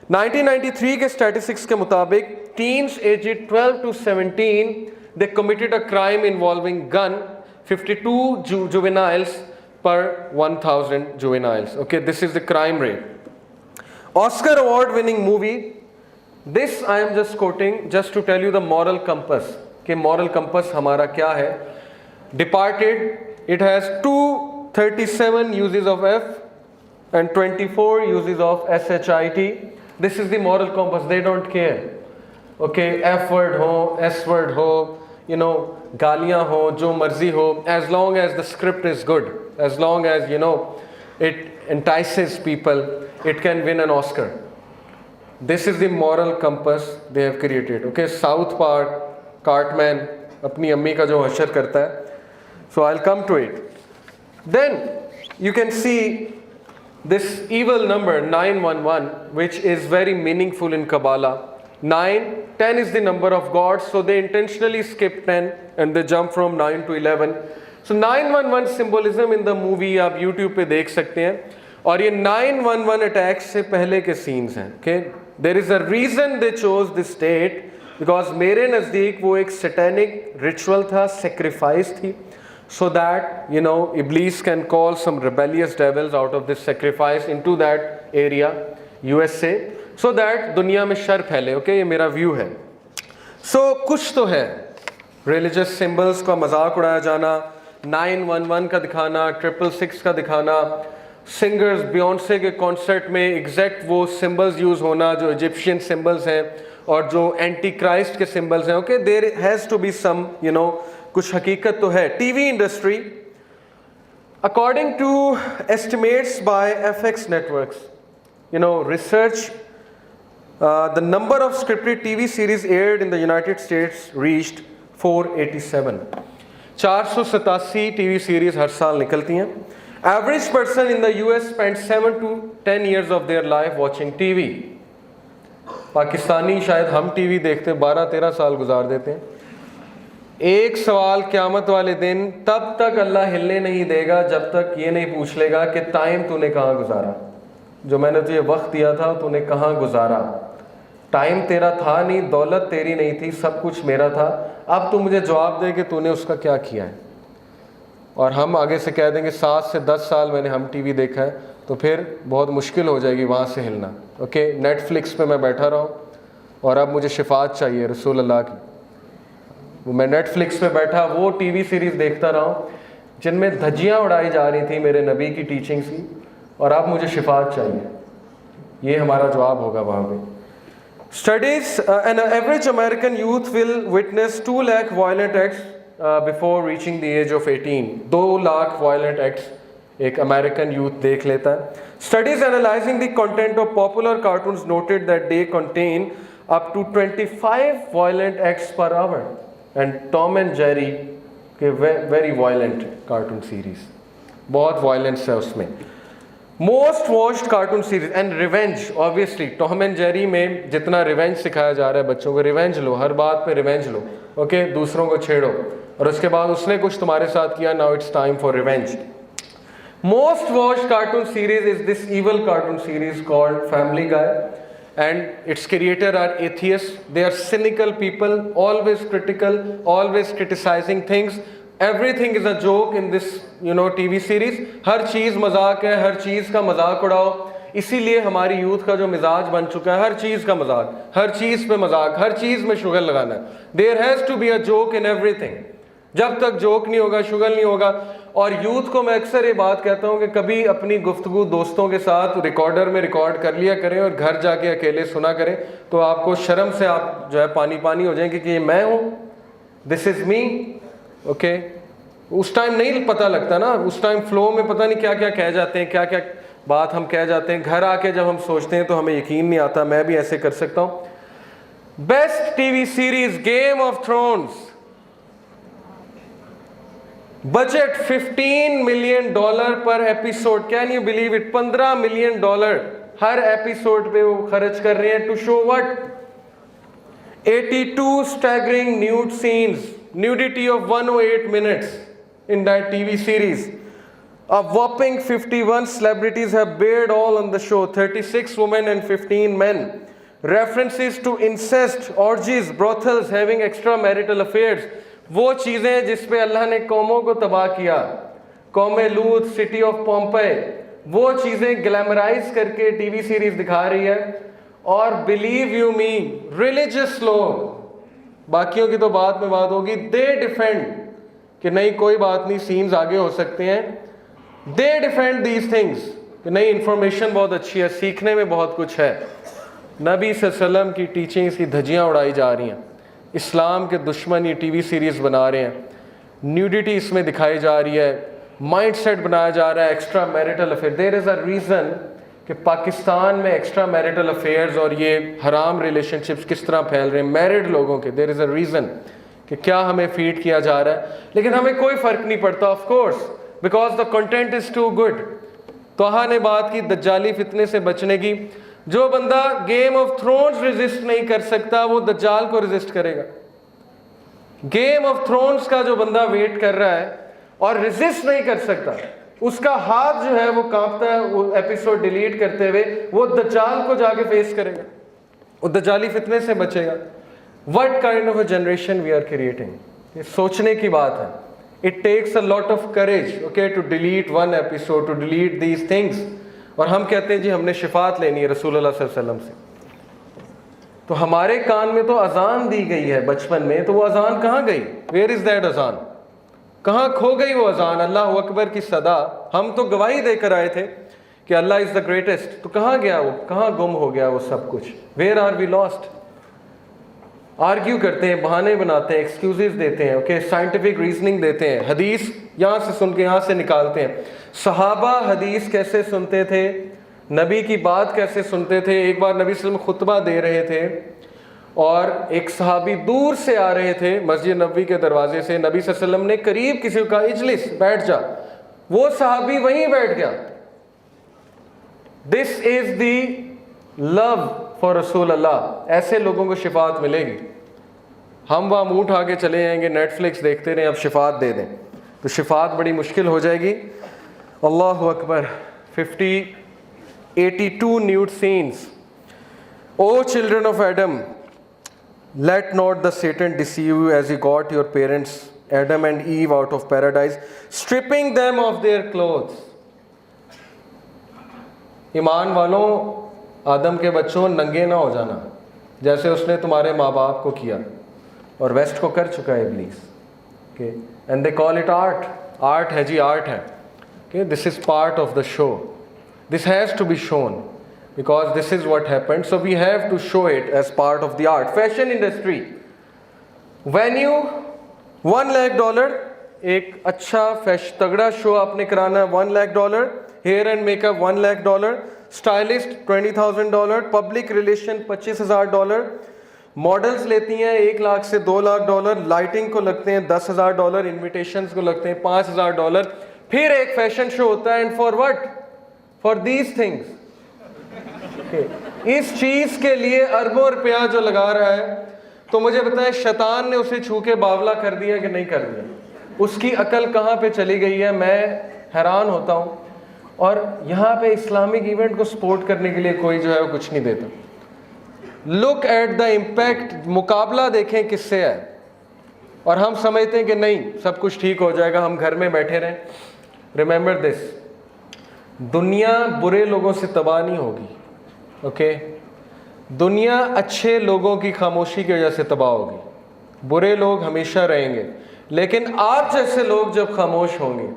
1993 के statistics के मुताबिक teens aged 12 to 17 they committed a crime involving gun, 52 juveniles per 1,000 juveniles. Okay, this is the crime rate. Oscar award winning movie, this I am just quoting just to tell you the moral compass कि moral compass हमारा क्या है. Departed, it has 237 uses of F and 24 uses of SHIT. This is the moral compass, they don't care. Okay, F word ho, S word ho, you know, गालियाँ हो, जो मर्जी हो, as long as the script is good, as long as, you know, it entices people, it can win an Oscar. This is the moral compass they have created. Okay, South Park, Cartman, अपनी अम्मी का जो हशर करता है. So I'll come to it. Then you can see this evil number 911, which is very meaningful in Kabbalah. 10 is the number of gods, so they intentionally skip 10 and they jump from 9 to 11. So 911 symbolism in the movie आप YouTube पे देख सकते हैं, और ये 911 attacks से पहले के scenes हैं. Okay, there is a reason they chose this date, because मेरे नज़दीक वो एक satanic ritual था, sacrifice थी, so that, you know, Iblis can call some rebellious devils out of this sacrifice into that area, USA, so that दुनिया में sir फैले. Okay, ये मेरा view है. So कुछ तो है, religious symbols का मजाक उड़ाया जाना, 911 का दिखाना, 666 का दिखाना, सिंगर्स बियॉन्से के कॉन्सर्ट में एग्जैक्ट वो सिंबल्स यूज़ होना जो इजिप्शियन सिंबल्स हैं और जो एंटी क्राइस्ट के सिंबल्स हैं. Okay, there has to be some, you know, कुछ हकीकत तो है. TV industry, according to estimates by FX networks, you know, research, the number of scripted TV series aired in the United States reached 487. 487 TV series हर साल निकलती हैं. Average person in the US spends 7 to 10 years of their life watching TV. Pakistani शायद हम TV देखते 12-13 साल गुजार देते हैं. एक सवाल क़यामत वाले दिन तब तक अल्लाह हिलने नहीं देगा जब तक ये नहीं पूछ लेगा कि टाइम तूने कहाँ गुजारा, जो मैंने तुझे वक्त दिया था तूने कहाँ गुजारा. टाइम तेरा था नहीं, दौलत तेरी नहीं थी, सब कुछ मेरा था. अब तू मुझे जवाब दे कि तूने उसका क्या किया है. और हम आगे से कह देंगे 7 से 10 साल मैंने हम टीवी देखा है, तो फिर बहुत मुश्किल हो जाएगी वहाँ से हिलना. ओके, नेटफ्लिक्स पे मैं बैठा रहा हूँ और अब मुझे शिफात चाहिए रसूल अल्लाह की. वो मैं नेटफ्लिक्स पे बैठा वो टीवी सीरीज़ देखता रहा हूँ जिनमें धज्जियाँ उड़ाई जा रही थी मेरे नबी की टीचिंग्स की, और अब मुझे शिफात चाहिए. ये हमारा जवाब होगा वहाँ पे. Studies, an average American youth will witness 2 lakh violent acts before reaching the age of 18. 2 lakh violent acts एक American youth देख लेता है. Studies analyzing the content of popular cartoons noted that they contain up to 25 violent acts per hour. And Tom and Jerry के very violent cartoon series, बहुत violence है उसमें. Most watched cartoon series and revenge, obviously Tom and Jerry में जितना revenge सिखाया जा रहा है बच्चों को, रिवेंज लो, हर बात पे रिवेंज लो. ओके, दूसरों को छेड़ो और उसके बाद उसने कुछ तुम्हारे साथ किया, now it's time for revenge. Most watched cartoon series is this evil cartoon series called family guy, and its creator are atheists. They are cynical people, always critical, always criticizing things. Everything is a joke in this, you know, TV series. हर चीज़ मजाक है, हर चीज़ का मजाक उड़ाओ. इसीलिए हमारी youth का जो मिजाज बन चुका है, हर चीज़ का मजाक, हर चीज़ पे मजाक, हर चीज़ में शुगर लगाना है. There has to be a joke in everything. जब तक जोक नहीं होगा, शुगर नहीं होगा. और यूथ को मैं अक्सर ये बात कहता हूँ कि कभी अपनी गुफ्तगू दोस्तों के साथ रिकॉर्डर में रिकॉर्ड कर लिया करें और घर जाके अकेले सुना करें, तो आपको शर्म से आप जो है पानी पानी हो जाएंगे कि ये मैं हूँ, दिस इज़ मी. ओके, उस टाइम नहीं पता लगता ना, उस टाइम फ्लो में पता नहीं क्या क्या कह जाते हैं, क्या क्या बात हम कह जाते हैं. घर आके जब हम सोचते हैं तो हमें यकीन नहीं आता मैं भी ऐसे कर सकता हूँ. Best TV series Game of Thrones, budget $15 million पर episode. Can you believe it? $15 million हर एपिसोड पे वो खर्च कर रहे हैं to show what 82 staggering nude scenes, nudity of 108 minutes in that TV series. A whopping 51 celebrities have bared all on the show, 36 women and 15 men. References to incest, orgies, brothels, having extramarital affairs. वो चीज़ें जिस पे अल्लाह ने कौमों को तबाह किया, कौम लूत, सिटी ऑफ पोम्पे, वो चीज़ें ग्लैमराइज करके टीवी सीरीज दिखा रही है। और बिलीव यू मी, रिलीजियस लोग, बाकियों की तो बात में बात होगी, दे डिफेंड कि नहीं कोई बात नहीं, सीन्स आगे हो सकते हैं। दे डिफेंड दीज थिंग्स कि नहीं, इंफॉर्मेशन बहुत अच्छी है, सीखने में बहुत कुछ है। नबी सल्लल्लाहु अलैहि वसल्लम की टीचिंग्स की धज्जियाँ उड़ाई जा रही हैं, इस्लाम के दुश्मन ये टीवी सीरीज़ बना रहे हैं, न्यूडिटी इसमें दिखाई जा रही है, माइंडसेट बनाया जा रहा है, extra marital affair. There is a reason कि पाकिस्तान में एक्स्ट्रा मैरिटल अफेयर्स और ये हराम रिलेशनशिप्स किस तरह फैल रहे हैं मैरिड लोगों के। देयर इज़ अ रीज़न कि क्या हमें फीड किया जा रहा है, लेकिन हमें कोई फ़र्क नहीं पड़ता, of course, because the content is too good. तोहा ने बात की दज्जाली फितने से बचने की। जो बंदा गेम ऑफ थ्रोन्स रेजिस्ट नहीं कर सकता वो दज्जाल को रेजिस्ट करेगा। गेम ऑफ थ्रोन्स का जो बंदा वेट कर रहा है और रेजिस्ट नहीं कर सकता, उसका हाथ जो है वो कांपता है, वो एपिसोड डिलीट करते हुए वो दज्जाल को जाके फेस करेगा, वो दज्जाली फितने से बचेगा। What kind of a generation we are creating, ये सोचने की बात है। It takes a lot of courage, okay, to delete one episode, to delete these things. और हम कहते हैं जी हमने शिफात लेनी है रसूलुल्लाह सल्लल्लाहु अलैहि वसल्लम से। तो हमारे कान में तो अजान दी गई है बचपन में, तो वो अजान कहाँ गई? वेयर इज दैट अजान? कहाँ खो गई वो अजान? अल्लाह अकबर की सदा, हम तो गवाही देकर आए थे कि अल्लाह इज द ग्रेटेस्ट, तो कहाँ गया वो? कहाँ गुम हो गया वो सब कुछ? Where are we lost? Argue करते हैं, बहाने बनाते हैं, एक्सक्यूजेस देते हैं, ओके, साइंटिफिक रीजनिंग देते हैं, हदीस यहाँ से सुन के यहाँ से निकालते हैं। सहाबा हदीस कैसे सुनते थे, नबी की बात कैसे सुनते थे। एक बार नबी सल्लल्लाहु अलैहि वसल्लम खुतबा दे रहे थे और एक सहाबी दूर से आ रहे थे मस्जिद नबवी के दरवाजे से, नबी सल्लल्लाहु अलैहि वसल्लम ने करीब किसी को कहा इजलिस, बैठ जा, वो सहाबी वहीं बैठ गया। This is the love for रसूल अल्लाह। ऐसे लोगों को शिफात मिलेगी। हम वहाँ मुँह उठा के चले जाएंगे, नेटफ्लिक्स देखते रहें, अब शिफात दे दें, तो शिफात बड़ी मुश्किल हो जाएगी। अल्लाह Akbar. 82 nude scenes. O children of Adam, let not the Satan deceive you as he got your parents Adam and Eve out of paradise, stripping them of their clothes. ईमान वालों, आदम के बच्चों, नंगे ना हो जाना जैसे उसने तुम्हारे माँ बाप को किया, और वेस्ट को कर चुका है इब्लीस। Okay, and they call it art. Art है जी, आर्ट है। Okay, this is part of the show, this has to be shown because this is what happened, so we have to show it as part of the art. Fashion industry, venue $1 lakh, एक अच्छा तगड़ा show आपने कराना है, $1 lakh, hair and makeup $1 lakh, stylist $20,000, public relation $25,000, models लेती हैं $1 लाख से $2 lakh, lighting को लगते हैं $10,000, इन्विटेशंस को लगते हैं $5,000, फिर एक फैशन शो होता है। And for what? For these things. इस चीज के लिए अरबों रुपया जो लगा रहा है, तो मुझे बताएं शैतान ने उसे छू के बावला कर दिया कि नहीं कर दिया? उसकी अकल कहाँ पे चली गई है? मैं हैरान होता हूँ। और यहाँ पे इस्लामिक इवेंट को सपोर्ट करने के लिए कोई जो है वो कुछ नहीं देता। लुक एट द इम्पैक्ट, मुकाबला देखें किससे है, और हम समझते हैं कि नहीं सब कुछ ठीक हो जाएगा, हम घर में बैठे रहें। रिमेंबर दिस, दुनिया बुरे लोगों से तबाह नहीं होगी, ओके, दुनिया अच्छे लोगों की खामोशी की वजह से तबाह होगी। बुरे लोग हमेशा रहेंगे, लेकिन आप जैसे लोग जब खामोश होंगे,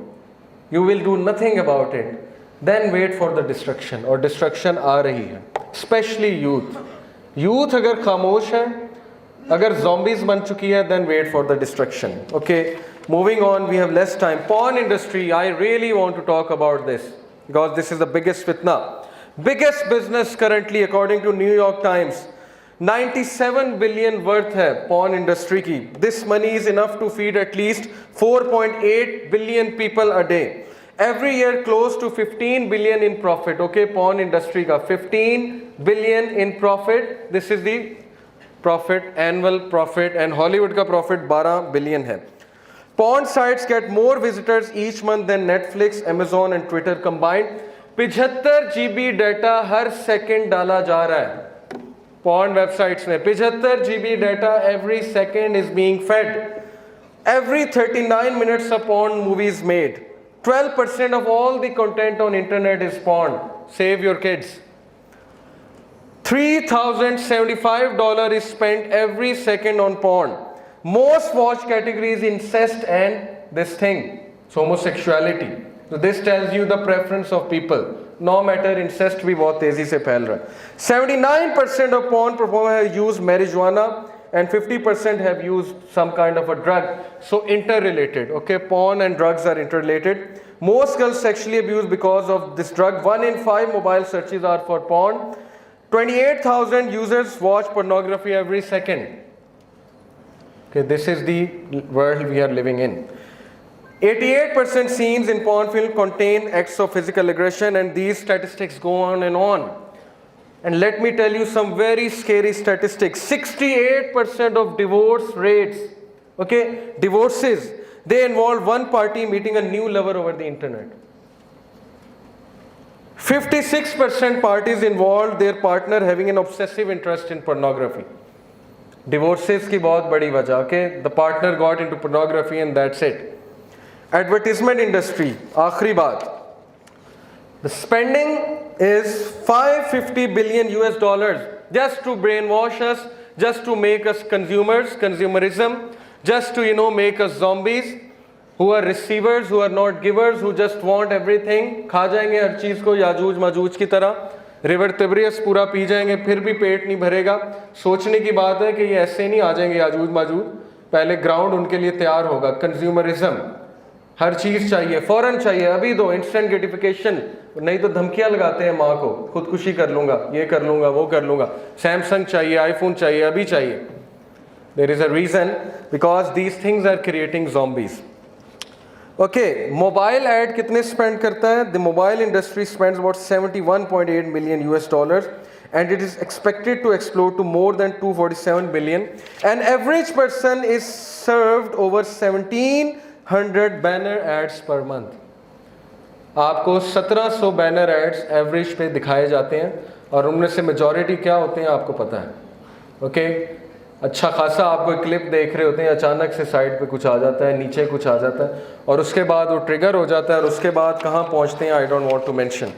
you will do nothing about it, then wait for the destruction. और डिस्ट्रक्शन आ रही है, स्पेशली यूथ। यूथ अगर खामोश है, अगर zombies बन चुकी है, then wait for the destruction. Okay, moving on, we have less time. Porn industry, I really want to talk about this because this is the biggest fitna. Biggest business currently according to New York Times, 97 billion worth है porn industry की। This money is enough to feed at least 4.8 billion people a day. Every year close to 15 billion in profit. Okay, porn industry का 15 billion in profit. This is the profit, annual profit, and Hollywood का profit 12 billion है. Porn sites get more visitors each month than Netflix, Amazon and Twitter combined. 75 GB data her second डाला जा रहा है porn websites में. 75 GB data every second is being fed. Every 39 minutes a porn movie is made. 12% of all the content on internet is porn. Save your kids. $3,075 is spent every second on porn. Most watched categories incest and this thing, so homosexuality. So this tells you the preference of people. No matter incest भी बहुत तेजी से फैल रहा है. 79% of porn performers have used marijuana and 50% have used some kind of a drug. So interrelated. Okay, porn and drugs are interrelated. Most girls sexually abused because of this drug. 1 in 5 mobile searches are for porn. 28,000 users watch pornography every second. Okay, this is the world we are living in. 88% scenes in porn film contain acts of physical aggression, and these statistics go on and on. And let me tell you some very scary statistics. 68% of divorce rates, okay, divorces, they involve one party meeting a new lover over the internet. 56% parties involved their partner having an obsessive interest in pornography. Divorces की बहुत बड़ी वजह, okay, the partner got into pornography and that's it. Advertisement industry, आखिरी बात. The spending is 550 billion US dollars just to brainwash us, just to make us consumers, consumerism, just to make us zombies who are receivers, who are not givers, who just want everything. खा जाएंगे हर चीज़ को याजूज माजूज की तरह. River तिब्रियस पूरा P जाएंगे फिर भी पेट नहीं भरेगा. सोचने की बात है कि ये ऐसे नहीं आ जाएंगे याजूज माजूज, पहले ग्राउंड उनके लिए तैयार होगा. कंज्यूमरिज्म, हर चीज़ चाहिए, फ़ौरन चाहिए, अभी दो, इंस्टेंट ग्रेटिफिकेशन. नहीं तो धमकियां लगाते हैं माँ को, खुदकुशी कर लूँगा, ये कर लूँगा, वो कर लूँगा. सैमसंग चाहिए, आईफोन चाहिए, अभी चाहिए. There is a reason, because these things are creating zombies. Okay, mobile ad कितने स्पेंड करता है? The mobile industry spends about 71.8 million US dollars and it is expected to explode to more than 247 billion. An average person is served over 1700 banner ads per month. आपको 1700 banner ads average पे दिखाए जाते हैं और उनमें से majority क्या होते हैं आपको पता है. ओके, अच्छा खासा आपको एक क्लिप देख रहे होते हैं, अचानक से साइड पे कुछ आ जाता है, नीचे कुछ आ जाता है और उसके बाद वो ट्रिगर हो जाता है और उसके बाद कहाँ पहुँचते हैं I don't want to mention.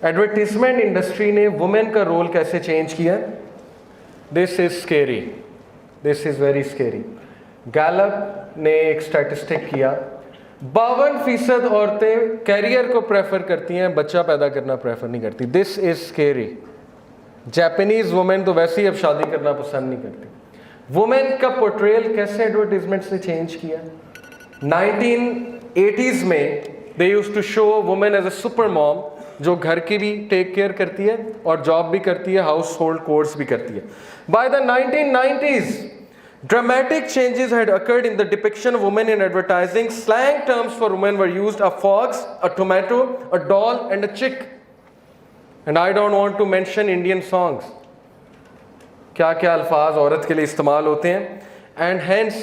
Advertisement industry ने वुमेन का रोल कैसे चेंज किया? This is scary, this is very scary. Gallup ने एक स्टैटिस्टिक किया, 52% औरतें कैरियर को प्रेफर करती हैं, बच्चा पैदा करना प्रेफर नहीं करती. This is scary. Japanese women तो वैसे ही अब शादी करना पसंद नहीं करती. वुमेन का पोर्ट्रेयल कैसे एडवर्टीजमेंट से चेंज किया? 1980s में they used to show women as a super mom, जो घर की भी टेक केयर करती है और जॉब भी करती है, हाउस होल्ड कोर्स भी करती है. By the 1990s dramatic changes had occurred in the depiction of women in advertising. Slang terms for women were used: a fox, a tomato, a doll and a chick. And I don't want to mention Indian songs. क्या क्या अल्फाज औरत के लिए इस्तेमाल होते हैं. And hence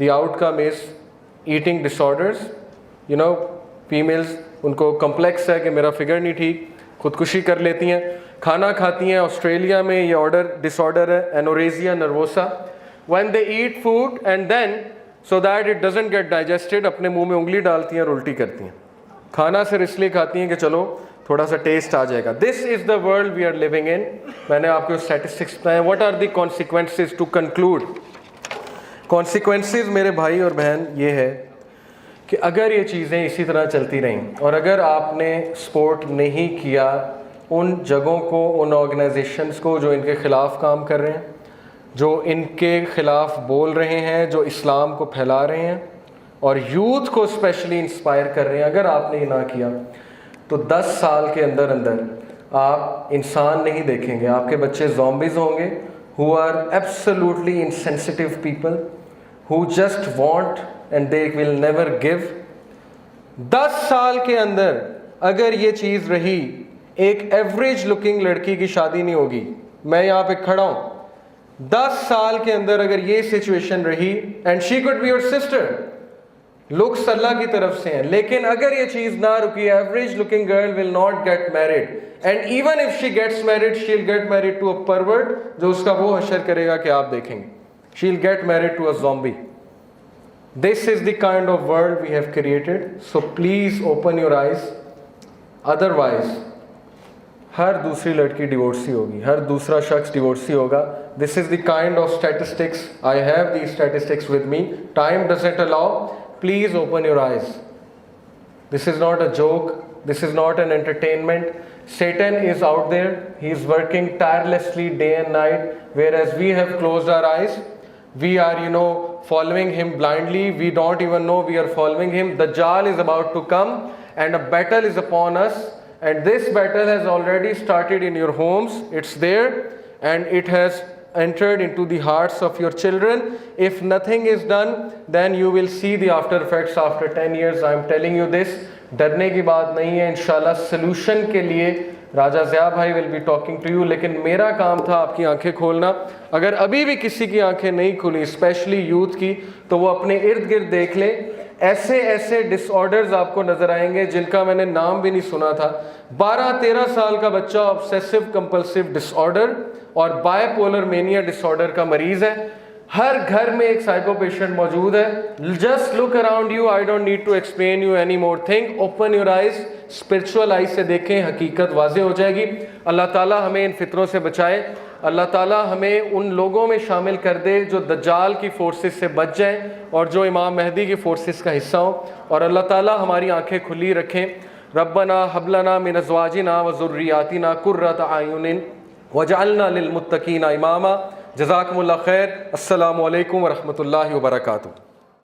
the outcome is eating disorders. Females, उनको कम्प्लेक्स है कि मेरा फिगर नहीं ठीक, खुदकुशी कर लेती हैं, खाना खाती हैं. ऑस्ट्रेलिया में ये डिसऑर्डर है, एनोरेजिया nervosa. When they eat food and then so that it doesn't get digested, अपने मुंह में उंगली डालती हैं और उल्टी करती हैं. खाना सिर्फ इसलिए खाती हैं कि चलो थोड़ा सा टेस्ट आ जाएगा. This is the world we are living in. मैंने आपको स्टैटिस्टिक्स बताए. What are the consequences to conclude? Consequences मेरे भाई और बहन ये है कि अगर ये चीज़ें इसी तरह चलती रहें और अगर आपने सपोर्ट नहीं किया उन जगहों को, उन ऑर्गेनाइजेशंस को जो इनके ख़िलाफ़ काम कर रहे हैं, जो इनके ख़िलाफ़ बोल रहे हैं, जो इस्लाम को फैला रहे हैं और यूथ को स्पेशली इंस्पायर कर रहे हैं, अगर आपने ये ना किया तो 10 साल के अंदर अंदर आप इंसान नहीं देखेंगे. आपके बच्चे ज़ॉम्बीज़ होंगे who are absolutely insensitive people who just want and they will never give. 10 साल के अंदर अगर ये चीज़ रही, एक एवरेज लुकिंग लड़की की शादी नहीं होगी। मैं यहाँ पे खड़ा हूँ, 10 साल के अंदर अगर ये सिचुएशन रही, and she could be your sister, looks अल्लाह की तरफ से हैं, लेकिन अगर ये चीज़ ना रुकी, average looking girl will not get married, and even if she gets married, she will get married to a pervert जो उसका वो हशर करेगा कि आप देखेंगे। She will get married to a zombie. This is the kind of world we have created, so please open your eyes, otherwise हर दूसरी लड़की डिवोर्सी होगी, हर दूसरा शख्स डिवोर्सी होगा। This is the kind of statistics, I have the statistics with me, time doesn't allow, please open your eyes. This is not a joke, this is not an entertainment. Satan is out there, he is working tirelessly day and night, whereas we have closed our eyes. We are, following him blindly, we don't even know we are following him. Dajjal is about to come and a battle is upon us, and this battle has already started in your homes. It's there and it has entered into the hearts of your children. If nothing is done, then you will see the after effects after 10 years. I am telling you this. डरने की बात नहीं है, इंशाल्लाह solution के लिए राजा ज़िया भाई will be talking to you. लेकिन मेरा काम था आपकी आंखें खोलना। अगर अभी भी किसी की आंखें नहीं खुली, स्पेशली यूथ की, तो वो अपने इर्द गिर्द देख लें। ऐसे ऐसे डिसऑर्डर्स आपको नजर आएंगे जिनका मैंने नाम भी नहीं सुना था। 12-13 साल का बच्चा ऑब्सेसिव कंपल्सिव डिसऑर्डर और बायपोलर मेनिया डिसऑर्डर का मरीज है। हर घर में एक साइको पेशेंट मौजूद है। Just look around you, I don't need to explain you any more thing. Open your eyes, spiritual eyes से देखें, हकीकत वाज़े हो जाएगी। अल्लाह ताला हमें इन फितरों से बचाए। अल्लाह ताला हमें उन लोगों में शामिल कर दे जो दज्जाल की फोर्सेस से बच जाएं और जो इमाम महदी की फोर्सेस का हिस्सा हो। और अल्लाह ताला हमारी आंखें खुली रखें। रब्बना हबलना मिन अज़वाजिना व ज़ुर्रियातिना कुर्रत आयुनिन वजअलना लिलमुत्तकीना इमामा। जज़ाकुमुल्लाह खैर। अस्सलामु अलैकुम व रहमतुल्लाहि व बरकातुहू।